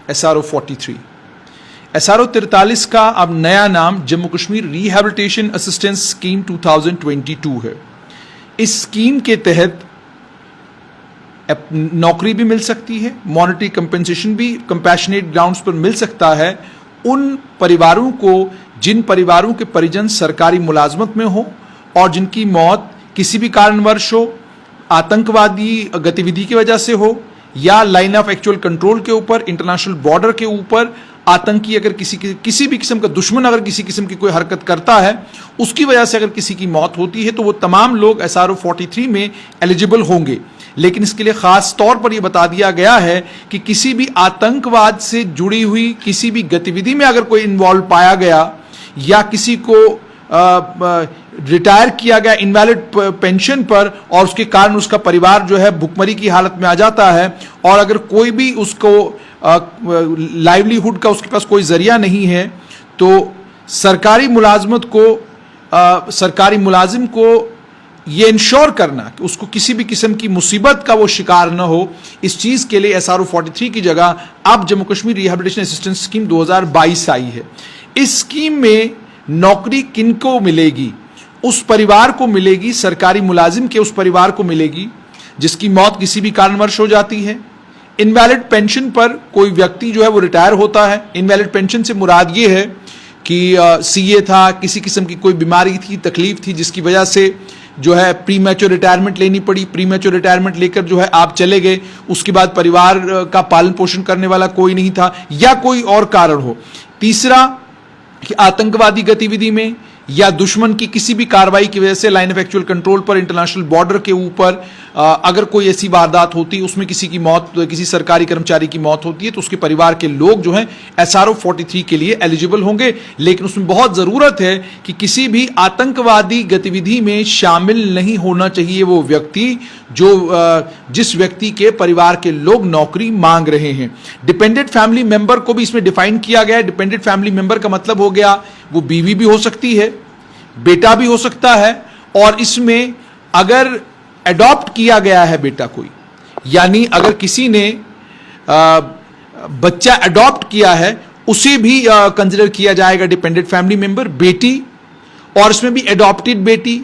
SRO 43। SRO 43 का अब नया नाम Jammu Kashmir rehabilitation assistance scheme 2022 है। इस स्कीम के तहत नौकरी भी मिल सकती है, मॉनेटरी कंपेंसेशन भी कंपैशनेट ग्राउंड्स पर मिल सकता है उन परिवारों को जिन परिवारों के परिजन सरकारी मुलाजमत में हो और जिनकी मौत किसी भी कारणवश हो, आतंकवादी गतिविधि की वजह से हो या लाइन ऑफ एक्चुअल कंट्रोल के ऊपर, इंटरनेशनल बॉर्डर के ऊपर आतंकी अगर किसी भी किस्म का दुश्मन अगर किसी किस्म की कोई हरकत करता है, उसकी वजह से अगर किसी की मौत होती है तो वो तमाम लोग SRO 43 में एलिजिबल होंगे। लेकिन इसके लिए खास तौर पर यह बता दिया गया है कि किसी भी आतंकवाद से जुड़ी हुई किसी भी गतिविधि में अगर कोई इन्वॉल्व पाया गया या किसी को रिटायर किया गया इनवैलिड पेंशन पर और उसके कारण उसका परिवार जो है भुखमरी की हालत में आ जाता है और अगर कोई भी उसको लाइवलीहुड का उसके पास कोई जरिया नहीं है, तो सरकारी मुलाजिम को ये इंश्योर करना कि उसको किसी भी किस्म की मुसीबत का वो शिकार न हो, इस चीज के लिए SRO 43 की जगह अब Jammu Kashmir rehabilitation assistance scheme 2022 आई है। इस स्कीम में नौकरी किनको मिलेगी? उस परिवार को मिलेगी, सरकारी मुलाजिम के उस परिवार को मिलेगी जिसकी मौत किसी भी कारणवश हो जाती है। इनवैलिड पेंशन पर कोई व्यक्ति जो है वो रिटायर होता है। इनवैलिड पेंशन से मुराद ये है कि CA था, किसी किस्म की कोई बीमारी थी, तकलीफ थी, जिसकी वजह से जो है प्री मैच्योर रिटायरमेंट लेनी पड़ी। प्री मैच्योर रिटायरमेंट लेकर जो है आप चले गए, उसके बाद परिवार का पालन पोषण करने वाला कोई नहीं था या कोई और कारण हो। तीसरा कि आतंकवादी गतिविधि में या दुश्मन की किसी भी कार्रवाई की वजह से लाइन ऑफ एक्चुअल कंट्रोल पर, इंटरनेशनल बॉर्डर के ऊपर अगर कोई ऐसी वारदात होती है, उसमें किसी की मौत, किसी सरकारी कर्मचारी की मौत होती है, तो उसके परिवार के लोग जो हैं SRO 43 के लिए एलिजिबल होंगे। लेकिन उसमें बहुत जरूरत है कि किसी भी आतंकवादी गतिविधि में शामिल नहीं होना चाहिए वो व्यक्ति जिस व्यक्ति के परिवार के लोग नौकरी मांग रहे हैं। डिपेंडेंट फैमिली मेंबर को भी इसमें डिफाइन किया गया है। डिपेंडेंट फैमिली मेंबर का मतलब हो गया वो बीवी भी हो सकती है, बेटा भी हो सकता है, और इसमें अगर अडॉप्ट किया गया है बेटा कोई, यानी अगर किसी ने बच्चा अडॉप्ट किया है, उसे भी कंसिडर किया जाएगा डिपेंडेंट फैमिली मेंबर। बेटी, और इसमें भी अडॉप्टेड बेटी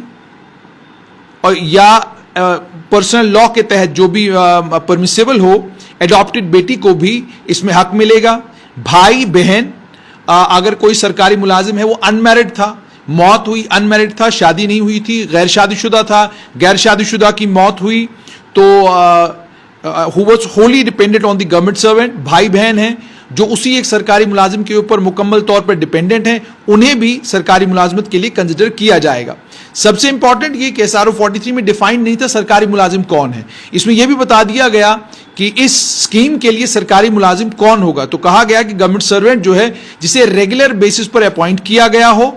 और या पर्सनल लॉ के तहत जो भी परमिसेबल हो, अडॉप्टेड बेटी को भी इसमें हक मिलेगा। भाई बहन, अगर कोई सरकारी मुलाजिम है वो अनमैरिड था, मौत हुई, अनमैरिड था, शादी नहीं हुई थी, गैर शादीशुदा था, गैर शादीशुदा की मौत हुई, तो who was Holi dependent on the government servant, भाई बहन हैं जो उसी एक सरकारी मुलाजिम के ऊपर मुकम्मल तौर पर डिपेंडेंट हैं, उन्हें भी सरकारी मुलाजमत के लिए कंसिडर किया जाएगा। सबसे इंपॉर्टेंट ये कि SRO 43 में डिफाइन नहीं था सरकारी मुलाजिम कौन है। इसमें यह भी बता दिया गया कि इस स्कीम के लिए सरकारी मुलाजिम कौन होगा। तो कहा गया कि गवर्नमेंट सर्वेंट जो है जिसे रेगुलर बेसिस पर अपॉइंट किया गया हो,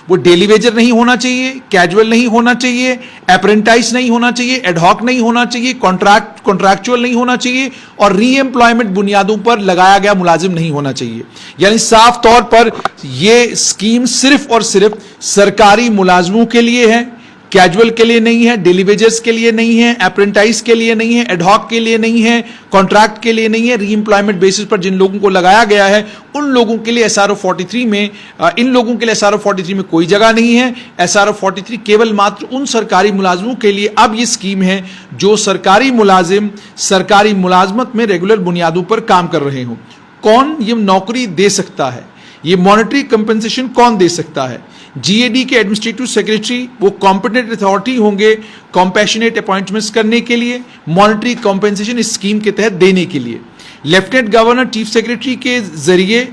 वो डेली वेजर नहीं होना चाहिए, कैजुअल नहीं होना चाहिए, अप्रेंटाइज नहीं होना चाहिए, एडहॉक नहीं होना चाहिए, कॉन्ट्रैक्चुअल नहीं होना चाहिए और री एम्प्लॉयमेंट बुनियादों पर लगाया गया मुलाजिम नहीं होना चाहिए। यानी साफ तौर पर यह स्कीम सिर्फ और सिर्फ सरकारी मुलाजिमों के लिए है, कैजुअल के लिए नहीं है, डेली वेजर्स के लिए नहीं है, अप्रेंटाइज के लिए नहीं है, एडहॉक के लिए नहीं है, कॉन्ट्रैक्ट के लिए नहीं है। री एम्प्लॉयमेंट बेसिस पर जिन लोगों को लगाया गया है उन लोगों के लिए SRO 43 में इन लोगों के लिए SRO 43 में कोई जगह नहीं है। SRO 43 केवल मात्र उन सरकारी मुलाजिमों के लिए अब ये स्कीम है जो सरकारी मुलाजिम सरकारी मुलाजमत में रेगुलर बुनियादों पर काम कर रहे हों। कौन ये नौकरी दे सकता है? ये मॉनेटरी कंपेंसेशन कौन दे सकता है? GAD के एडमिनिस्ट्रेटिव सेक्रेटरी, वो कॉम्पिटेंट अथॉरिटी होंगे कॉम्पैशनेट अपॉइंटमेंट्स करने के लिए, मॉनेटरी कॉम्पेंसेशन इस स्कीम के तहत देने के लिए। लेफ्टिनेंट गवर्नर चीफ सेक्रेटरी के जरिए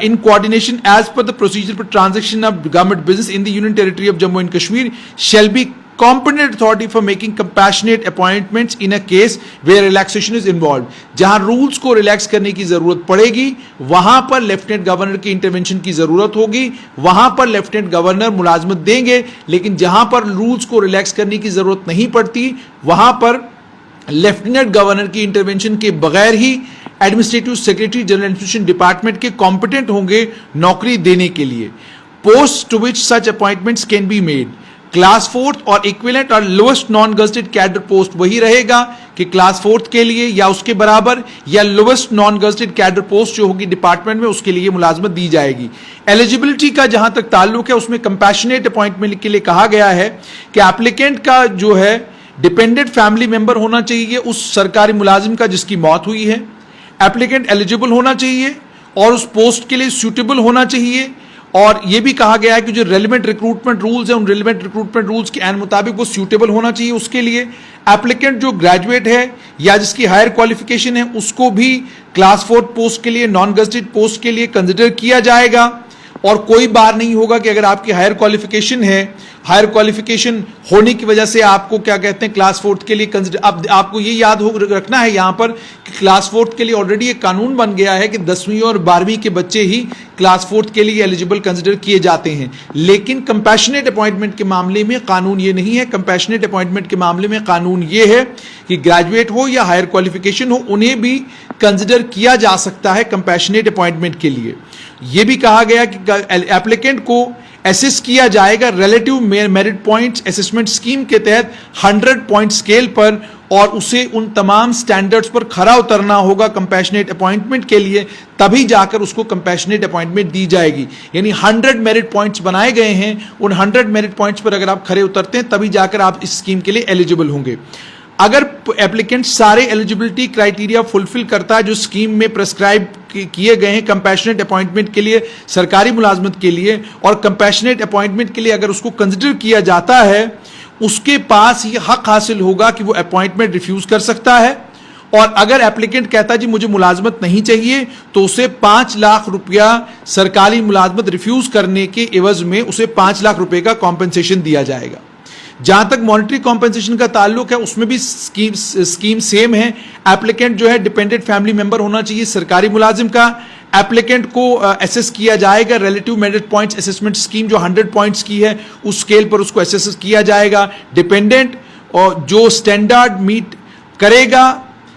in coordination as per the procedure for transaction of government business in the Union Territory of Jammu and Kashmir shall be competent authority for making compassionate appointments in a case where relaxation is involved। जहां rules को relax करने की जरूरत पड़ेगी वहां पर lieutenant governor की intervention की जरूरत होगी, वहां पर लेफ्टिनेंट गवर्नर मुलाजमत देंगे। लेकिन जहां पर रूल्स को रिलैक्स करने की जरूरत नहीं पड़ती वहां पर लेफ्टिनेंट गवर्नर की इंटरवेंशन के बगैर ही administrative secretary general administration department के कॉम्पिटेंट होंगे नौकरी देने के लिए। Post to which such appointments can be made, class fourth और इक्विवेलेंट और lowest non gazetted cadre post वही रहेगा कि क्लास फोर्थ के लिए या उसके बराबर या lowest non gazetted cadre post जो होगी डिपार्टमेंट में उसके लिए मुलाजमत दी जाएगी। एलिजिबिलिटी का जहां तक ताल्लुक है उसमें कंपैशनेट अपॉइंटमेंट के लिए कहा गया है कि एप्लीकेंट का जो है डिपेंडेंट फैमिली मेंबर होना चाहिए उस सरकारी मुलाजिम का जिसकी मौत हुई है। एप्लीकेंट एलिजिबल होना चाहिए और उस पोस्ट के लिए सूटेबल होना चाहिए। और यह भी कहा गया है कि जो रेलिवेंट रिक्रूटमेंट रूल्स है उन रेलिवेंट रिक्रूटमेंट रूल्स के मुताबिक वो सूटेबल होना चाहिए उसके लिए। एप्लीकेंट जो ग्रेजुएट है या जिसकी हायर क्वालिफिकेशन है उसको भी क्लास 4 पोस्ट के लिए, नॉन गजेटेड पोस्ट के लिए कंसिडर किया जाएगा। और कोई बार नहीं होगा कि अगर आपकी हायर क्वालिफिकेशन है, हायर क्वालिफिकेशन होने की वजह से आपको क्या कहते हैं क्लास 4 के लिए कंसिडर। अब आपको ये याद रखना है यहां पर कि क्लास 4 के लिए ऑलरेडी एक कानून बन गया है कि 10वीं और 12वीं के बच्चे ही क्लास 4 के लिए एलिजिबल कंसिडर किए जाते हैं। लेकिन कंपैशनेट अपॉइंटमेंट के मामले में कानून ये नहीं है। कंपैशनेट अपॉइंटमेंट के मामले में कानून ये है कि ग्रेजुएट हो या हायर क्वालिफिकेशन हो उन्हें भी कंसिडर किया जा सकता है कंपैशनेट अपॉइंटमेंट के लिए। यह भी कहा गया कि एप्लीकेंट को एसेस किया जाएगा relative merit points assessment scheme के तहत 100 पॉइंट स्केल पर और उसे उन तमाम स्टैंडर्ड्स पर खरा उतरना होगा कंपैशनेट अपॉइंटमेंट के लिए, तभी जाकर उसको कंपैशनेट अपॉइंटमेंट दी जाएगी। यानी 100 मेरिट पॉइंट्स बनाए गए हैं, उन 100 मेरिट पॉइंट्स पर अगर आप खरे उतरते हैं तभी जाकर आप इस स्कीम के लिए एलिजिबल होंगे। अगर एप्लीकेंट सारे एलिजिबिलिटी क्राइटेरिया फुलफिल करता है जो स्कीम में प्रेस्क्राइब किए गए हैं कंपैशनेट अपॉइंटमेंट के लिए, सरकारी मुलाजमत के लिए, और कंपैशनेट अपॉइंटमेंट के लिए अगर उसको कंसिडर किया जाता है उसके पास ये हक हासिल होगा कि वो अपॉइंटमेंट रिफ्यूज कर सकता है। और अगर एप्लीकेंट कहता है जी मुझे मुलाजमत नहीं चाहिए तो उसे 5 लाख रुपया सरकारी मुलाजमत रिफ्यूज करने के एवज में उसे 5 लाख रुपए का कॉम्पेंसेशन दिया जाएगा। जहां तक मॉनेटरी कॉम्पेंसेशन का ताल्लुक है उसमें भी स्कीम सेम है। एप्लीकेंट जो है डिपेंडेंट फैमिली मेंबर होना चाहिए सरकारी मुलाजिम का। एप्लीकेंट को एसेस किया जाएगा relative merit points assessment scheme जो 100 पॉइंट्स की है उस स्केल पर उसको एसेस किया जाएगा। डिपेंडेंट और जो स्टैंडर्ड मीट करेगा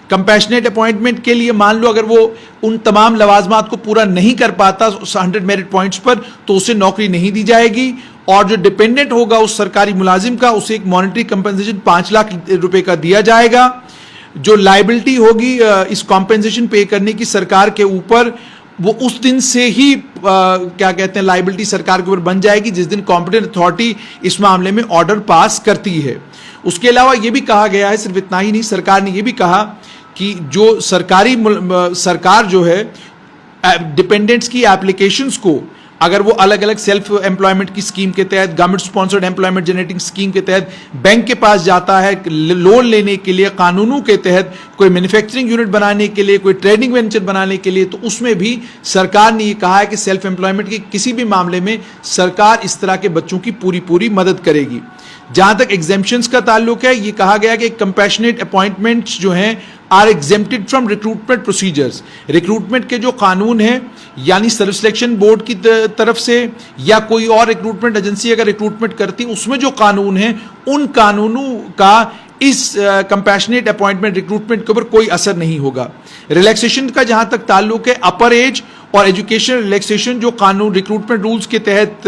कंपैशनेट अपॉइंटमेंट के लिए, मान लो अगर वो उन तमाम लवाजमात को पूरा नहीं कर पाता 100 मेरिट पॉइंट्स पर तो उसे नौकरी नहीं दी जाएगी। और जो डिपेंडेंट होगा उस सरकारी मुलाजिम का उसे एक मॉनेटरी कंपनसेशन 5 लाख रुपए का दिया जाएगा। जो लाइबिलिटी होगी इस कॉम्पेंसेशन पे करने की सरकार के ऊपर, वो उस दिन से ही क्या कहते हैं लाइबिलिटी सरकार के ऊपर बन जाएगी जिस दिन कॉम्पिटेंट अथॉरिटी इस मामले में ऑर्डर पास करती है। उसके अलावा यह भी कहा गया है, सिर्फ इतना ही नहीं, सरकार ने यह भी कहा कि जो सरकार जो है डिपेंडेंट्स की एप्लीकेशंस को अगर वो अलग अलग सेल्फ एम्प्लॉयमेंट की स्कीम के तहत, government sponsored employment generating scheme के तहत बैंक के पास जाता है लोन लेने के लिए, कानूनों के तहत कोई मैन्युफैक्चरिंग यूनिट बनाने के लिए, कोई ट्रेडिंग वेंचर बनाने के लिए, तो उसमें भी सरकार ने ये कहा है कि सेल्फ एम्प्लॉयमेंट के किसी भी मामले में सरकार इस तरह के बच्चों की पूरी मदद करेगी। जहां तक एग्जेम्पशंस का ताल्लुक है, ये कहा गया कि कंपैशनेट अपॉइंटमेंट्स जो हैं are exempted from recruitment procedures. Recruitment के जो कानून हैं यानी सर्विस सिलेक्शन बोर्ड की तरफ से या कोई और रिक्रूटमेंट एजेंसी अगर रिक्रूटमेंट करती उसमें जो कानून है उन कानूनों का इस कंपैशनेट अपॉइंटमेंट रिक्रूटमेंट के ऊपर कोई असर नहीं होगा। रिलैक्सेशन का जहां तक ताल्लुक है, अपर एज और एजुकेशन रिलैक्सेशन जो कानून रिक्रूटमेंट रूल्स के तहत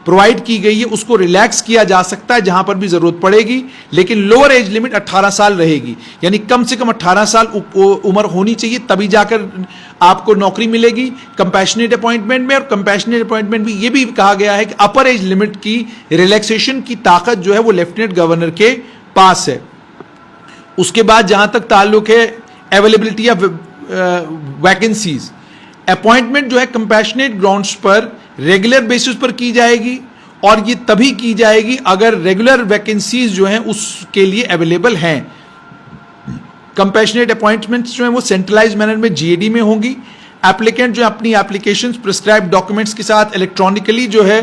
प्रोवाइड की गई है उसको रिलैक्स किया जा सकता है जहां पर भी जरूरत पड़ेगी, लेकिन लोअर एज लिमिट 18 साल रहेगी। यानी कम से कम 18 साल उम्र होनी चाहिए तभी जाकर आपको नौकरी मिलेगी कंपैशनेट अपॉइंटमेंट में। और कंपैशनेट अपॉइंटमेंट में यह भी कहा गया है कि अपर एज लिमिट की रिलैक्सेशन की ताकत जो है वो लेफ्टिनेंट गवर्नर के पास है। उसके बाद जहां तक ताल्लुक है अवेलेबिलिटी ऑफ वैकेंसीज, अपॉइंटमेंट जो है कंपैशनेट ग्राउंड्स पर रेगुलर बेसिस पर की जाएगी और ये तभी की जाएगी अगर रेगुलर वैकेंसीज जो हैं उसके लिए अवेलेबल हैं। कंपैशनेट अपॉइंटमेंट्स जो हैं वो सेंट्रलाइज मैनर में जीएडी में होंगी। एप्लीकेंट जो अपनी एप्लीकेशंस प्रिस्क्राइब डॉक्यूमेंट्स के साथ इलेक्ट्रॉनिकली जो है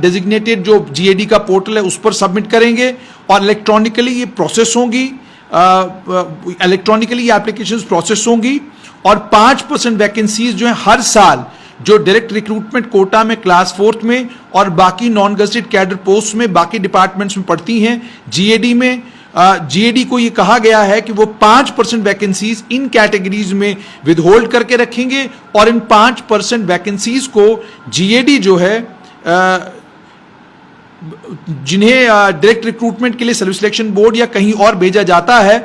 डेजिग्नेटेड जो जीएडी का पोर्टल है उस पर सबमिट करेंगे और इलेक्ट्रॉनिकली ये प्रोसेस होंगी, इलेक्ट्रॉनिकली ये एप्लीकेशंस प्रोसेस होंगी। और 5% वैकेंसीज जो है हर साल जो डायरेक्ट रिक्रूटमेंट कोटा में क्लास 4 में और बाकी नॉन गजेटेड कैडर पोस्ट में बाकी डिपार्टमेंट्स में पड़ती हैं जीएडी में, जीएडी को ये कहा गया है कि वो 5% वैकेंसीज इन कैटेगरीज में विदहोल्ड करके रखेंगे और इन 5% वैकेंसीज को जीएडी जो है जिन्हें डायरेक्ट रिक्रूटमेंट के लिए सर्विस सिलेक्शन बोर्ड या कहीं और भेजा जाता है,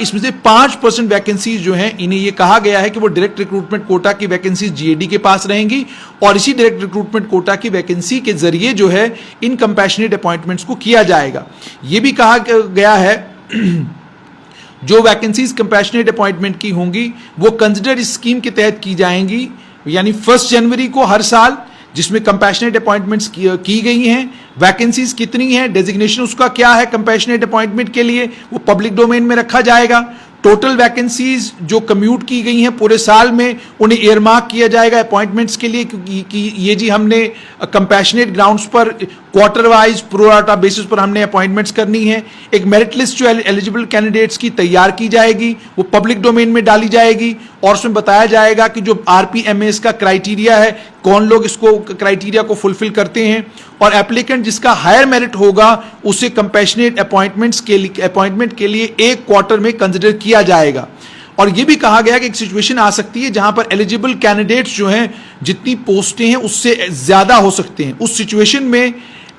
इसमें से 5% वैकेंसीज जो हैं इन्हें यह कहा गया है कि वो डायरेक्ट रिक्रूटमेंट कोटा की वैकेंसीज जीएडी के पास रहेंगी और इसी डायरेक्ट रिक्रूटमेंट कोटा की वैकेंसी के जरिए जो है इन कंपैशनेट अपॉइंटमेंट्स को किया जाएगा। यह भी कहा गया है जो वैकेंसीज कंपैशनेट अपॉइंटमेंट की होंगी वो कंसिडर इस स्कीम के तहत की जाएंगी, यानी 1 जनवरी को हर साल, जिसमें कंपैशनेट अपॉइंटमेंट्स की गई हैं। वैकेंसीज कितनी है, डेजिग्नेशन उसका क्या है कंपैशनेट अपॉइंटमेंट के लिए, वो पब्लिक डोमेन में रखा जाएगा। टोटल वैकेंसीज जो कम्यूट की गई हैं पूरे साल में उन्हें एयरमार्क किया जाएगा अपॉइंटमेंट्स के लिए, क्योंकि ये जी हमने कंपैशनेट ग्राउंड्स पर क्वार्टर वाइज प्रोराटा बेसिस पर हमने अपॉइंटमेंट्स करनी है। एक मेरिट लिस्ट जो एलिजिबल कैंडिडेट्स की तैयार की जाएगी, वो पब्लिक डोमेन में डाली जाएगी और उसमें बताया जाएगा कि जो आरपीएमएस का क्राइटेरिया है, कौन लोग इसको क्राइटेरिया को फुलफिल करते हैं, और एप्लीकेंट जिसका हायर मेरिट होगा उसे कंपैशनेट अपॉइंटमेंट के लिए 1 क्वार्टर में कंसिडर किया जाएगा। और यह भी कहा गया कि एक सिचुएशन आ सकती है जहां पर एलिजिबल कैंडिडेट्स जो हैं जितनी पोस्टें हैं उससे ज्यादा हो सकते हैं। उस सिचुएशन में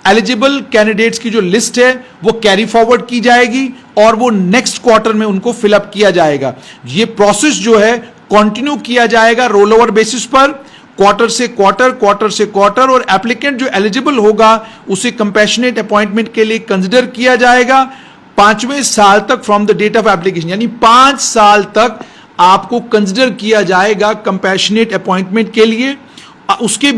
एलिजिबल कैंडिडेट्स की जो लिस्ट है वो कैरी फॉरवर्ड की जाएगी और वो नेक्स्ट क्वार्टर में उनको फिलअप किया जाएगा। ये प्रोसेस जो है कंटिन्यू किया जाएगा रोल ओवर बेसिस पर, क्वार्टर से क्वार्टर, और एप्लीकेंट जो एलिजिबल होगा उसे कंपैशनेट अपॉइंटमेंट के लिए कंसिडर किया जाएगा 5वें साल तक from the date of application, यानी 5 साल तक आपको कंसिडर किया जाएगा कंपैशनेट अपॉइंटमेंट के लिए। उसके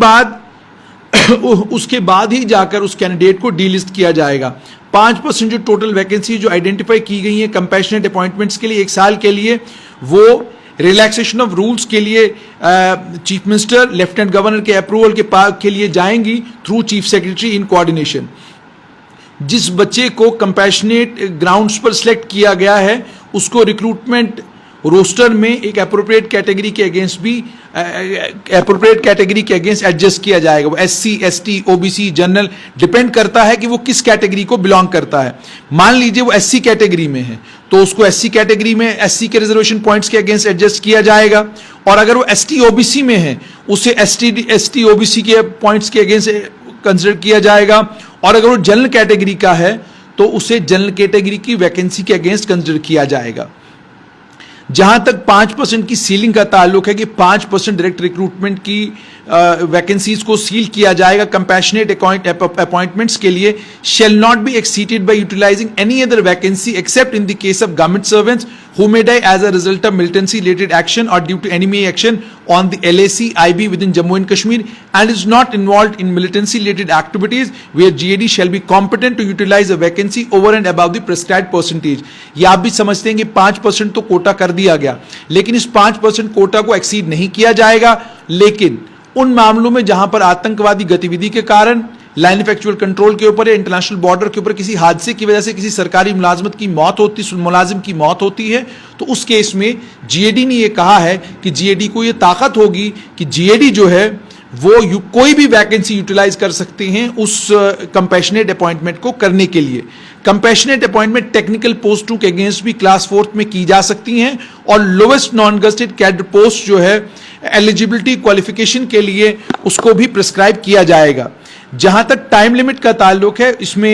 बाद ही जाकर उस कैंडिडेट को डीलिस्ट किया जाएगा। 5% जो टोटल वैकेंसी जो आइडेंटिफाई की गई है कंपैशनेट अपॉइंटमेंट्स के लिए 1 साल के लिए, वो रिलैक्सेशन ऑफ रूल्स के लिए चीफ मिनिस्टर, लेफ्टिनेंट गवर्नर के अप्रूवल के लिए जाएंगी through chief secretary in coordination. जिस बच्चे को कंपैशनेट ग्राउंड्स पर सिलेक्ट किया गया है उसको रिक्रूटमेंट रोस्टर में एक अप्रोप्रिएट कैटेगरी के अगेंस्ट एडजस्ट किया जाएगा। वो SC, ST, OBC, general depend करता है कि वो किस कैटेगरी को बिलोंग करता है। मान लीजिए वो SC कैटेगरी में है तो उसको SC कैटेगरी में SC के रिजर्वेशन पॉइंट्स के अगेंस्ट एडजस्ट किया जाएगा, और अगर वो ST, OBC में है उसे ST, OBC के पॉइंट्स के अगेंस्ट कंसिडर किया जाएगा, और अगर वो जनरल कैटेगरी का है तो उसे जनरल कैटेगरी की वैकेंसी के अगेंस्ट कंसिडर किया जाएगा। जहां तक 5% की सीलिंग का ताल्लुक है कि 5% डायरेक्ट रिक्रूटमेंट की वैकेंसीज को सील किया जाएगा कंपैशनेट अपॉइंटमेंट्स के लिए, shall not be exceeded by utilising any other vacancy except in the case of government servants who may die as a result of militancy related action or due to enemy action on the LAC IB within Jammu and Kashmir and is not involved in militancy related activities where GAD shall be competent to utilize a vacancy over and above the prescribed percentage। ये आप भी समझते हैं कि 5% तो कोटा कर दिया गया, लेकिन इस 5% कोटा को एक्सीड नहीं किया जाएगा, लेकिन उन मामलों में जहां पर आतंकवादी गतिविधि के कारण, लाइन ऑफ एक्चुअल कंट्रोल के ऊपर या इंटरनेशनल बॉर्डर के ऊपर किसी हादसे की वजह से किसी सरकारी मुलाजिम की मौत होती है तो उस केस में जीएडी ने यह कहा है कि जीएडी को यह ताकत होगी कि जीएडी जो है वो कोई भी वैकेंसी यूटिलाइज कर सकते हैं उस कंपैशनेट अपॉइंटमेंट को करने के लिए। कंपैशनेट अपॉइंटमेंट टेक्निकल पोस्टों के अगेंस्ट भी क्लास 4 में की जा सकती हैं, और lowest non gazetted cadre post जो है एलिजिबिलिटी क्वालिफिकेशन के लिए उसको भी प्रिस्क्राइब किया जाएगा। जहां तक टाइम लिमिट का ताल्लुक है, इसमें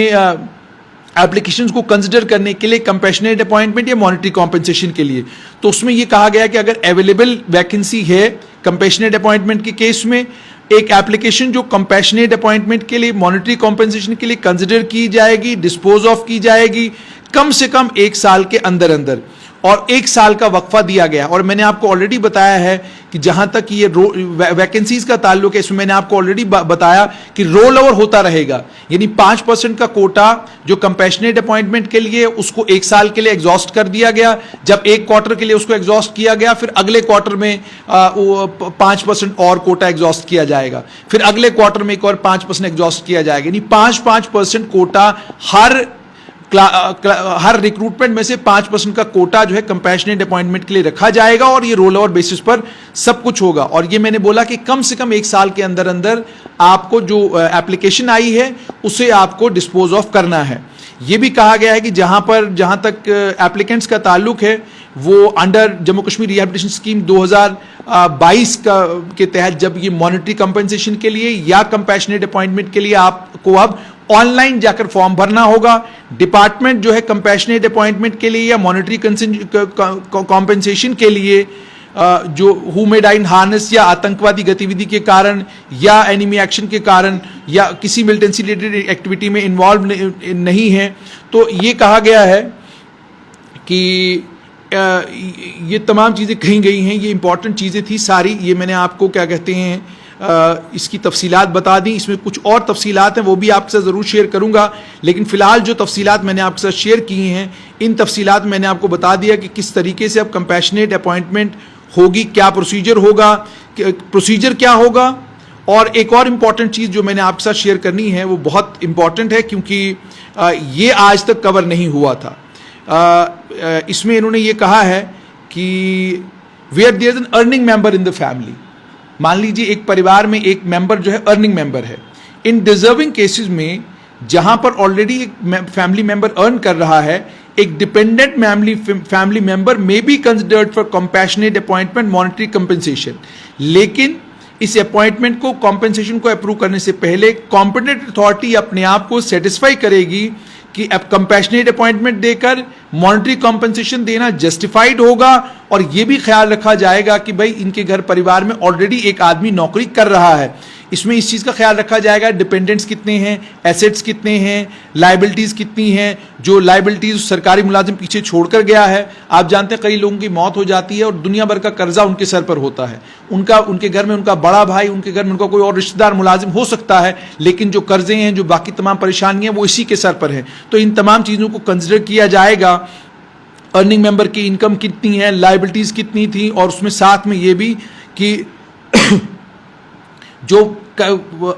एप्लीकेशंस को कंसिडर करने के लिए कंपैशनेट अपॉइंटमेंट या मॉनेटरी कॉम्पेंसेशन के लिए, तो उसमें यह कहा गया कि अगर अवेलेबल वैकेंसी है कंपैशनेट अपॉइंटमेंट के केस में, एक एप्लीकेशन जो कंपैशनेट अपॉइंटमेंट के लिए मॉनेटरी कॉम्पेंसेशन के लिए कंसिडर की जाएगी, डिस्पोज ऑफ की जाएगी कम से कम 1 साल के अंदर अंदर, और 1 साल का वक्फा दिया गया। और मैंने आपको ऑलरेडी बताया है कि जहां तक ये वैकेंसीज का ताल्लुक है, इसमें मैंने आपको ऑलरेडी बताया कि रोल ओवर होता रहेगा, यानी 5% का कोटा जो कंपैशनेट अपॉइंटमेंट के लिए उसको 1 साल के लिए एग्जॉस्ट कर दिया गया। जब 1 क्वार्टर के लिए उसको एग्जॉस्ट किया गया, फिर अगले क्वार्टर में 5% और कोटा एग्जॉस्ट किया जाएगा, फिर अगले क्वार्टर में एक और 5% एग्जॉस्ट किया जाएगा, यानी 5% कोटा हर रिक्रूटमेंट में से 5% का कोटा जो है कंपैशनेट अपॉइंटमेंट के लिए रखा जाएगा, और ये रोल ओवर बेसिस पर सब कुछ होगा। और ये मैंने बोला कि कम से कम 1 साल के अंदर अंदर आपको जो एप्लीकेशन आई है उसे आपको डिस्पोज ऑफ करना है। ये भी कहा गया है कि जहां तक एप्लीकेंट्स का ताल्लुक है वो under Jammu Kashmir rehabilitation scheme 2022 के तहत जब ये मॉनेटरी कंपनसेशन के लिए या कंपैशनेट अपॉइंटमेंट के लिए आपको अब ऑनलाइन जाकर फॉर्म भरना होगा। डिपार्टमेंट जो है कंपैशनेट अपॉइंटमेंट के लिए या मॉनेटरी कॉम्पेंसेशन के लिए जो who may die in harness या आतंकवादी गतिविधि के कारण या एनिमी एक्शन के कारण या किसी मिलिटेंसी रिलेटेड एक्टिविटी में इन्वॉल्व नहीं है, तो ये कहा गया है कि ये तमाम चीज़ें कही गई हैं। ये इंपॉर्टेंट चीज़ें थी सारी, ये मैंने आपको क्या कहते हैं इसकी तफसीलात बता दी। इसमें कुछ और तफसीलात हैं वो भी आपके साथ ज़रूर शेयर करूंगा, लेकिन फ़िलहाल जो तफसीलात मैंने आपके साथ शेयर की हैं इन तफसीलात मैंने आपको बता दिया कि किस तरीके से अब कंपैशनेट अपॉइंटमेंट होगी, क्या प्रोसीजर होगा, प्रोसीजर क्या होगा। और एक और इम्पॉर्टेंट चीज़ जो मैंने आपके साथ शेयर करनी है वो बहुत इम्पॉर्टेंट है, क्योंकि ये आज तक कवर नहीं हुआ था। इसमें इन्होंने ये कहा है कि where there is an earning member in the family, मान लीजिए एक परिवार में एक मेंबर जो है अर्निंग मेंबर है, इन डिजर्विंग केसेस में जहां पर ऑलरेडी एक फैमिली मेंबर अर्न कर रहा है, एक डिपेंडेंट फैमिली मेंबर में be considered for compassionate appointment monetary compensation. लेकिन इस अपॉइंटमेंट को कॉम्पेंसेशन को अप्रूव करने से पहले कॉम्पिटेंट अथॉरिटी अपने आप को सेटिस्फाई करेगी कि अब कंपैशनेट अपॉइंटमेंट देकर मॉनेटरी कॉम्पेंसेशन देना जस्टिफाइड होगा, और यह भी ख्याल रखा जाएगा कि भाई इनके घर परिवार में ऑलरेडी एक आदमी नौकरी कर रहा है। इसमें इस चीज़ का ख्याल रखा जाएगा डिपेंडेंट्स कितने हैं, एसेट्स कितने हैं, लाइबिलिटीज़ कितनी हैं, जो लाइबिलिटीज़ सरकारी मुलाजिम पीछे छोड़कर गया है। आप जानते हैं कई लोगों की मौत हो जाती है और दुनिया भर का कर्जा उनके सर पर होता है, उनके घर में उनका बड़ा भाई, उनके घर में उनका कोई और रिश्तेदार मुलाजिम हो सकता है, लेकिन जो कर्जे हैं, जो बाकी तमाम परेशानियां वो इसी के सर पर है। तो इन तमाम चीज़ों को कंसिडर किया जाएगा, अर्निंग मेंबर की इनकम कितनी है, लाइबिलिटीज़ कितनी थी, और उसमें साथ में ये भी कि जो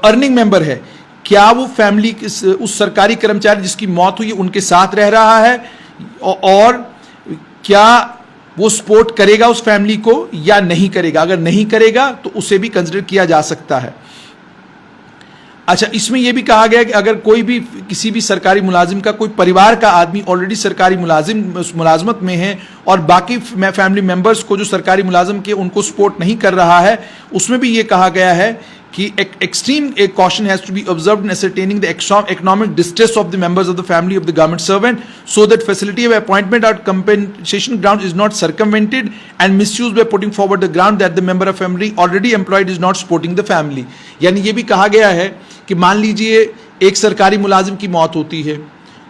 अर्निंग मेंबर है क्या वो फैमिली उस सरकारी कर्मचारी जिसकी मौत हुई उनके साथ रह रहा है, और क्या वो सपोर्ट करेगा उस फैमिली को या नहीं करेगा। अगर नहीं करेगा तो उसे भी कंसिडर किया जा सकता है। अच्छा, इसमें यह भी कहा गया कि अगर कोई भी किसी भी सरकारी मुलाजिम का कोई परिवार का आदमी ऑलरेडी सरकारी मुलाजमत में है और बाकी फैमिली मेंबर्स को जो सरकारी मुलाजिम के उनको सपोर्ट नहीं कर रहा है, उसमें भी ये कहा गया है कि extreme caution has to be observed in ascertaining the economic distress of the members of the family of the government servant, so that facility of appointment or compensation ground is not circumvented and misused by putting forward the ground that the member of family already employed is not supporting the family। यानी ये भी कहा गया है कि मान लीजिए एक सरकारी मुलाजिम की मौत होती है,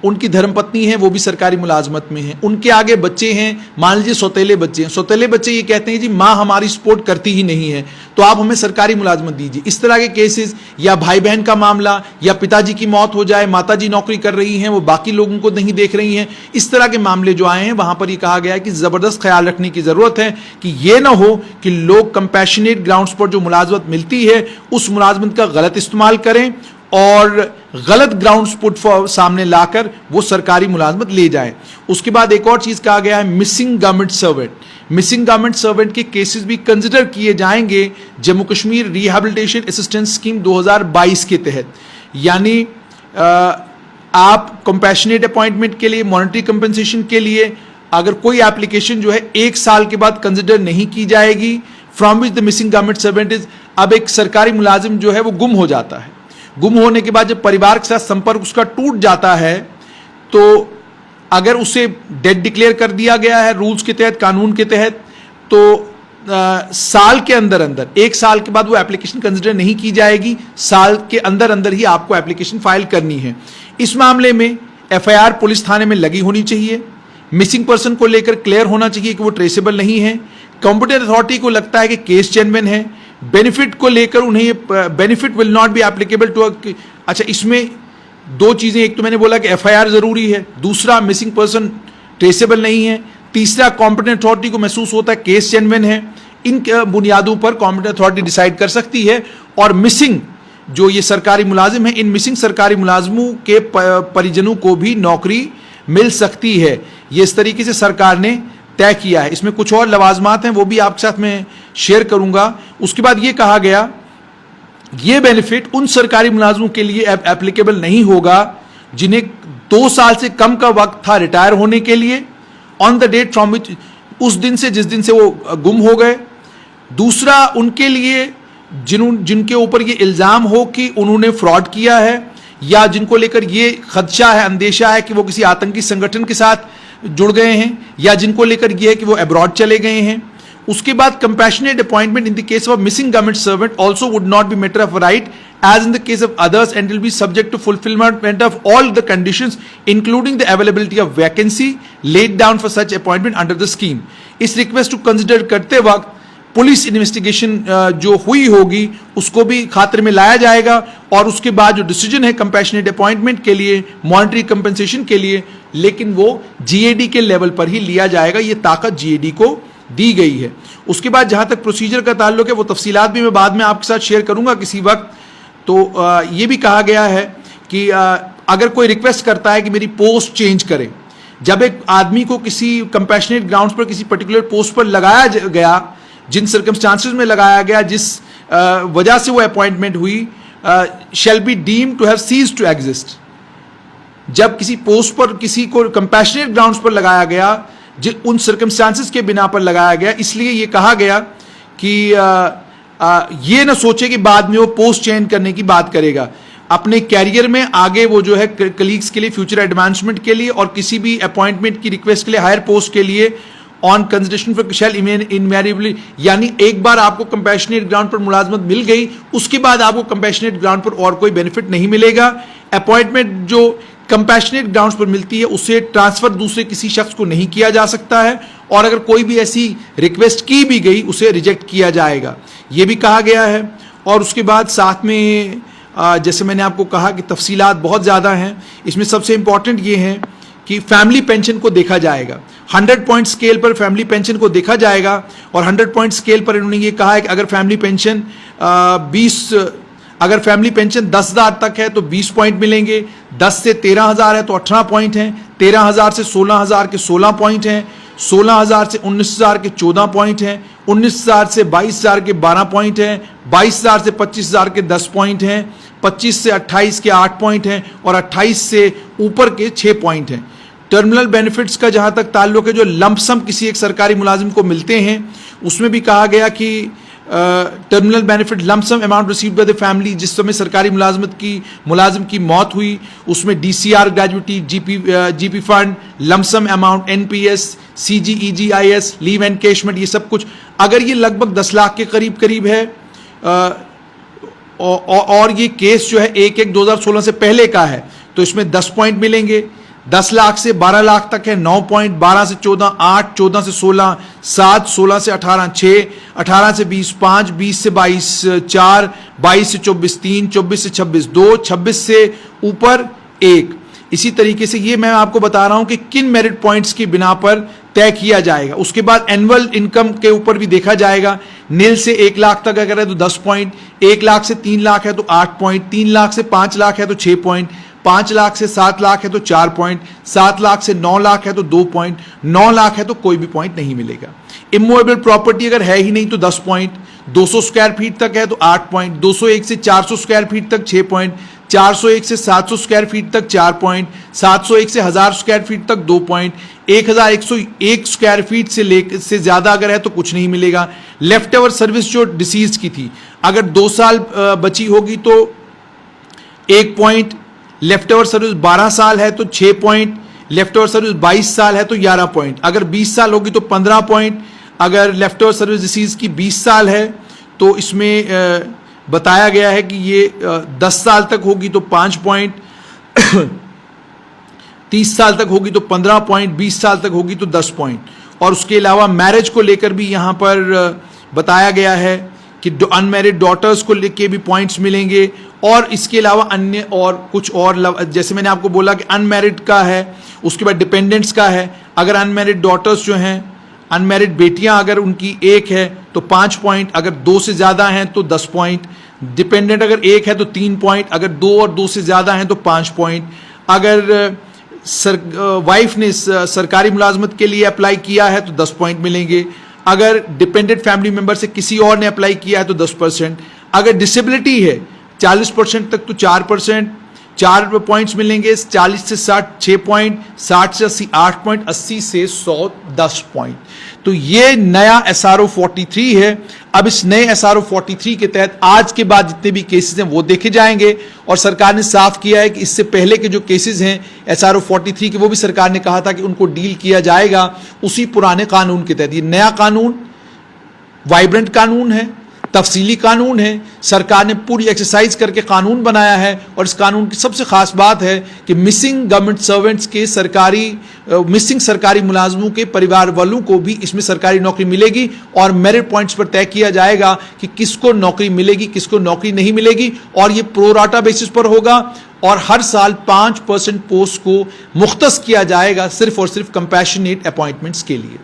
उनकी धर्मपत्नी है वो भी सरकारी मुलाजमत में है, उनके आगे बच्चे हैं, मान लीजिए सौतेले बच्चे हैं, सौतेले बच्चे ये कहते हैं जी माँ हमारी सपोर्ट करती ही नहीं है तो आप हमें सरकारी मुलाजमत दीजिए। इस तरह के केसेस, या भाई बहन का मामला, या पिताजी की मौत हो जाए, माताजी नौकरी कर रही हैं वो बाकी लोगों को नहीं देख रही हैं, इस तरह के मामले जो आए हैं वहां पर ये कहा गया है कि जबरदस्त ख्याल रखने की जरूरत है कि ये ना हो कि लोग कंपैशनेट ग्राउंड्स पर जो मुलाजमत मिलती है उस मुलाजमत का गलत इस्तेमाल करें और गलत ग्राउंड्स पुट सामने लाकर वो सरकारी मुलाजमत ले जाएं। उसके बाद एक और चीज कहा गया है missing government servant. Missing government servant के केसेस भी कंसिडर किए जाएंगे Jammu Kashmir rehabilitation assistance scheme 2022 के तहत। यानी आप कंपैशनेट अपॉइंटमेंट के लिए, मॉनेटरी कंपनसेशन के लिए अगर कोई एप्लीकेशन जो है 1 साल के बाद कंसिडर नहीं की जाएगी, from which the missing government servant is. अब एक सरकारी मुलाजिम जो है वो गुम हो जाता है, गुम होने के बाद जब परिवार के साथ संपर्क उसका टूट जाता है तो अगर उसे डेड डिक्लेयर कर दिया गया है रूल्स के तहत, कानून के तहत, तो साल के अंदर 1 साल के बाद वो एप्लीकेशन कंसिडर नहीं की जाएगी, साल के अंदर ही आपको एप्लीकेशन फाइल करनी है। इस मामले में एफआईआर पुलिस थाने में लगी होनी चाहिए, मिसिंग पर्सन को लेकर क्लियर होना चाहिए कि वो ट्रेसेबल नहीं है, कॉम्पिटेंट अथॉरिटी को लगता है कि केस जेन्युइन है, बेनिफिट को लेकर उन्हें benefit will not be applicable to. अच्छा, इसमें 2 चीजें, एक तो मैंने बोला कि एफआईआर जरूरी है, दूसरा मिसिंग पर्सन ट्रेसेबल नहीं है, तीसरा कॉम्पिटेंट अथॉरिटी को महसूस होता है केस जेन्युइन है। इन बुनियादों पर कॉम्पिटेंट अथॉरिटी डिसाइड कर सकती है और मिसिंग जो ये सरकारी मुलाजिम है, इन मिसिंग सरकारी मुलाजिमों के परिजनों को भी नौकरी मिल सकती है। ये इस तरीके से सरकार ने तय किया है। इसमें कुछ और लवाजमात हैं वो भी आपके साथ में शेयर करूंगा। उसके बाद ये कहा गया ये बेनिफिट उन सरकारी मुलाजिमों के लिए एप्लीकेबल नहीं होगा जिन्हें 2 साल से कम का वक्त था रिटायर होने के लिए, on the date from which, उस दिन से जिस दिन से वो गुम हो गए। दूसरा, उनके लिए जिनके ऊपर ये इल्जाम हो कि उन्होंने फ्रॉड किया है या जिनको लेकर ये खदशा है, अंदेशा है कि वो किसी आतंकी संगठन के साथ जुड़ गए हैं, या जिनको लेकर यह है कि वो अब्रॉड चले गए हैं। उसके बाद compassionate appointment in the case of missing government servant also would not be matter of right as in the case of others and will be subject to fulfillment of all the conditions including the availability of vacancy laid down for such appointment under the scheme। इस request को consider करते वक्त police investigation जो हुई होगी उसको भी खातिर में लाया जाएगा, और उसके बाद जो डिसीजन है कंपैशनेट अपॉइंटमेंट के लिए, मॉनिटरी कंपनसेशन के लिए, लेकिन वो जीएडी के लेवल पर ही लिया जाएगा। ये ताकत जीएडी को दी गई है। उसके बाद जहां तक प्रोसीजर का ताल्लुक है वो तफसीलात भी मैं बाद में आपके साथ शेयर करूंगा किसी वक्त। तो ये भी कहा गया है कि अगर कोई रिक्वेस्ट करता है कि मेरी पोस्ट चेंज करें, जब एक आदमी को किसी कंपैशनेट ग्राउंड्स पर किसी पर्टिकुलर पोस्ट पर लगाया गया, जिन सर्कमस्टांसेस में लगाया गया, जिस वजह से वो अपॉइंटमेंट हुई, shall be deemed to have ceased to exist. जब किसी पोस्ट पर किसी को कंपैशनेट ग्राउंड्स पर लगाया गया, उन सर्कमस्टांसेस के बिना पर लगाया गया, इसलिए ये कहा गया कि ये ना सोचे कि बाद में वो पोस्ट चेंज करने की बात करेगा। अपने कैरियर में आगे वो जो है कलीग्स के लिए, फ्यूचर एडवांसमेंट के लिए और किसी भी अपॉइंटमेंट की रिक्वेस्ट के लिए, हायर पोस्ट के लिए on consideration for shall invariably, यानी एक बार आपको कंपैशनेट ग्राउंड पर मुलाजमत मिल गई, उसके बाद आपको कंपैशनेट ग्राउंड पर और कोई बेनिफिट नहीं मिलेगा। अपॉइंटमेंट जो कंपैशनेट ग्राउंड्स पर मिलती है उससे ट्रांसफर दूसरे किसी शख्स को नहीं किया जा सकता है, और अगर कोई भी ऐसी रिक्वेस्ट की भी गई उसे रिजेक्ट किया जाएगा, ये भी कहा गया है। और उसके बाद साथ में जैसे मैंने आपको कहा कि तफसीलात बहुत ज़्यादा हैं। इसमें सबसे इंपॉर्टेंट ये है कि फैमिली पेंशन को देखा जाएगा, 100 पॉइंट स्केल पर फैमिली पेंशन को देखा जाएगा। और 100 पॉइंट स्केल पर इन्होंने ये कहा है कि अगर फैमिली पेंशन 10,000 तक है तो 20 पॉइंट मिलेंगे, 10 से 13,000 है तो 18 पॉइंट हैं, 13,000 से 16,000 के 16 पॉइंट हैं, 16,000 से 19,000 के 14 पॉइंट हैं, 19,000 से 22,000 के 12 पॉइंट हैं, 22,000 से 25,000 के 10 पॉइंट हैं, 25 से 28 के 8 पॉइंट हैं, और 28 से ऊपर के 6 पॉइंट हैं। टर्मिनल बेनिफिट्स का जहां तक ताल्लुक है, जो लंपसम किसी एक सरकारी मुलाजिम को मिलते हैं, उसमें भी कहा गया कि terminal benefit lump sum amount received by the family, जिस समय सरकारी मुलाजिम की मौत हुई, उसमें DCR, gratuity, GP fund, lump sum amount, NPS, CGEGIS, leave encashment, ये सब कुछ अगर ये लगभग 10 लाख के करीब है, और ये केस जो है 1/1/2016 से पहले का है, तो इसमें 10 पॉइंट मिलेंगे। 10 लाख से 12 लाख तक है 9 पॉइंट, 12 से 14 8, 14 से 16 7, 16 से 18 6, 18 से 20 5, 20 से 22 4, 22 से 24 3, 24 से 26 2, 26 से ऊपर 1। इसी तरीके से ये मैं आपको बता रहा हूं कि किन मेरिट पॉइंट्स की बिना पर तय किया जाएगा। उसके बाद एनुअल इनकम के ऊपर भी देखा जाएगा। नील से 1 लाख तक अगर है तो 10 पॉइंट, 1 लाख से 3 लाख है तो 8 पॉइंट, 3 लाख से 5 लाख है तो 6 पॉइंट, 5 लाख से 7 लाख है तो 4 पॉइंट, 7 लाख से 9 लाख है तो 2 पॉइंट, 9 लाख है तो कोई भी पॉइंट नहीं मिलेगा। इमूवेबल प्रॉपर्टी अगर है ही नहीं तो 10 पॉइंट, 200 स्क्वायर फीट तक है तो 8 पॉइंट, 201 से 400 स्क्वायर फीट तक 6 पॉइंट, 401 से 700 स्क्वायर फीट तक 4 पॉइंट, 701 से 1000 स्क्वायर फीट तक 2 पॉइंट, 1101 स्क्वायर फीट से ज्यादा अगर है तो कुछ नहीं मिलेगा। लेफ्ट ओवर सर्विस जो डिसीज की थी, अगर 2 साल बची होगी तो 1 पॉइंट, लेफ्ट ओवर सर्विस 12 साल है तो 6 पॉइंट, लेफ्ट ओवर सर्विस 22 साल है तो 11 पॉइंट, अगर 20 साल होगी तो 15 पॉइंट, अगर लेफ्ट ओवर सर्विस डिसीज की 20 साल है तो इसमें बताया गया है कि ये 10 साल तक होगी तो 5 पॉइंट, 30 साल तक होगी तो 15 पॉइंट, 20 साल तक होगी तो 10 पॉइंट। और उसके अलावा मैरिज को लेकर भी यहाँ पर बताया गया है कि अनमैरिड डॉटर्स को लेके भी पॉइंट्स मिलेंगे। और इसके अलावा अन्य और कुछ और, जैसे मैंने आपको बोला कि अनमैरिड का है, उसके बाद डिपेंडेंट्स का है। अगर अनमैरिड डॉटर्स जो हैं, अनमैरिड बेटियां अगर उनकी 1 है तो 5 पॉइंट, अगर 2 से ज़्यादा हैं तो 10 पॉइंट, डिपेंडेंट अगर 1 है तो 3 पॉइंट, अगर 2 और 2 से ज़्यादा हैं तो 5 पॉइंट, अगर वाइफ ने सरकारी मुलाजमत के लिए अप्लाई किया है तो 10 पॉइंट मिलेंगे, अगर डिपेंडेंट फैमिली मेंबर से किसी और ने अप्लाई किया है तो 10%, अगर डिसेबिलिटी है 40% तक तो 4%, 4 पॉइंट्स मिलेंगे, 40 से 60 6 पॉइंट, 60 से 80 8 पॉइंट, 80 से 100 10 पॉइंट। तो ये नया SRO 43 है। अब इस नए SRO 43 के तहत आज के बाद जितने भी केसेस हैं वो देखे जाएंगे, और सरकार ने साफ किया है कि इससे पहले के जो केसेस हैं SRO 43 के, वो भी सरकार ने कहा था कि उनको डील किया जाएगा उसी पुराने कानून के तहत। ये नया कानून वाइब्रेंट कानून है, तफसीली कानून है, सरकार ने पूरी एक्सरसाइज करके कानून बनाया है। और इस कानून की सबसे खास बात है कि मिसिंग गवर्नमेंट सर्वेंट्स के मिसिंग सरकारी मुलाजमों के परिवार वालों को भी इसमें सरकारी नौकरी मिलेगी, और मेरिट पॉइंट्स पर तय किया जाएगा कि किसको नौकरी मिलेगी, किसको नौकरी नहीं मिलेगी, और ये प्रोराटा बेसिस पर होगा। और हर साल 5% पोस्ट को मुख्तस किया जाएगा सिर्फ और सिर्फ कंपैशनेट अपॉइंटमेंट्स के लिए।